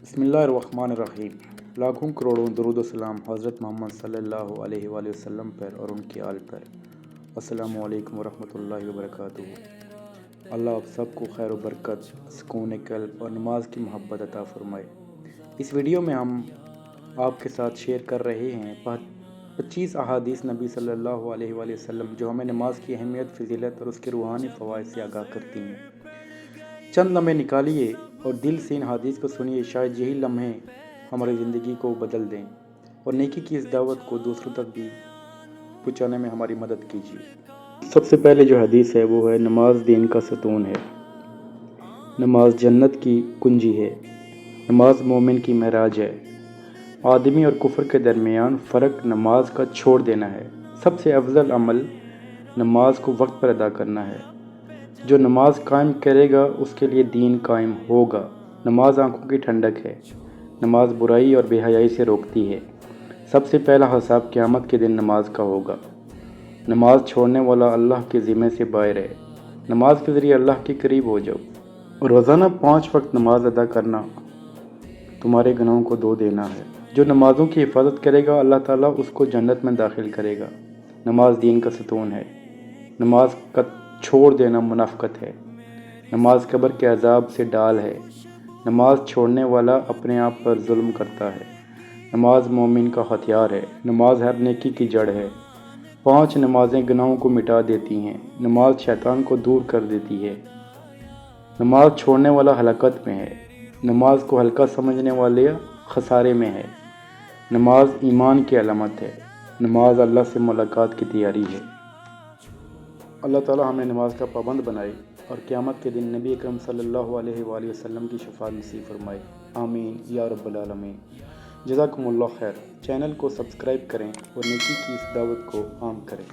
बिस्मिल्लाहिर्रहमानिर्रहीम। लाखों करोड़ों दरूद व सलाम हज़रत मोहम्मद सल्लल्लाहु अलैहि वसल्लम पर और उनके आल पर। अस्सलामु अलैकुम वरहमतुल्लाहि वबरकातुहू। अल्लाह आप सबको खैर व बरकत, सुकून क़ल्ब और नमाज की मोहब्बत अता फ़रमाए। इस वीडियो में हम आपके साथ शेयर कर रहे हैं 25 अहादीस नबी सल्लल्लाहु अलैहि वसल्लम जो हमें नमाज की अहमियत, फ़जीलत और उसके रूहानी फ़वाइद से आगाह करती हैं। चंद लम्हे निकालिए और दिल से इन हदीस को सुनिए, शायद यही लम्हे हमारी ज़िंदगी को बदल दें और नेकी की इस दावत को दूसरों तक भी पहुँचाने में हमारी मदद कीजिए। सबसे पहले जो हदीस है वो है, नमाज दीन का सतून है, नमाज जन्नत की कुंजी है, नमाज मोमिन की महराज है। आदमी और कुफ्र के दरमियान फ़र्क नमाज का छोड़ देना है। सबसे अफजल अमल नमाज को वक्त पर अदा करना है। जो नमाज कायम करेगा उसके लिए दीन कायम होगा। नमाज आंखों की ठंडक है, नमाज बुराई और बेहयाई से रोकती है। सबसे पहला हिसाब क़यामत के दिन नमाज का होगा। नमाज छोड़ने वाला अल्लाह के ज़िम्मे से बाहर है। नमाज के ज़रिए अल्लाह के करीब हो जाओ। रोज़ाना 5 वक्त नमाज अदा करना तुम्हारे गुनाहों को धो देना है। जो नमाज़ों की हिफाजत करेगा अल्लाह ताला उसको जन्नत में दाखिल करेगा। नमाज दीन का सतून है। नमाज का छोड़ देना मुनाफ़िक़त है। नमाज कब्र के अज़ाब से डाल है। नमाज छोड़ने वाला अपने आप पर जुल्म करता है। नमाज मोमिन का हथियार है। नमाज हर नेकी की जड़ है। 5 नमाज़ें गुनाहों को मिटा देती हैं। नमाज शैतान को दूर कर देती है। नमाज छोड़ने वाला हलाकत में है। नमाज को हल्का समझने वाले खसारे में है। नमाज ईमान की अलामत है। नमाज अल्लाह से मुलाकात की तैयारी है। अल्लाह ताला हमें नमाज का पाबंद बनाए और क़यामत के दिन नबी अकरम सल्लल्लाहु अलैहि वसल्लम की शफ़ाअत नसीब फरमाए। आमीन या रब्बल आलमीन। जज़ाकुमुल्लाह खैर। चैनल को सब्सक्राइब करें और नेकी की इस दावत को आम करें।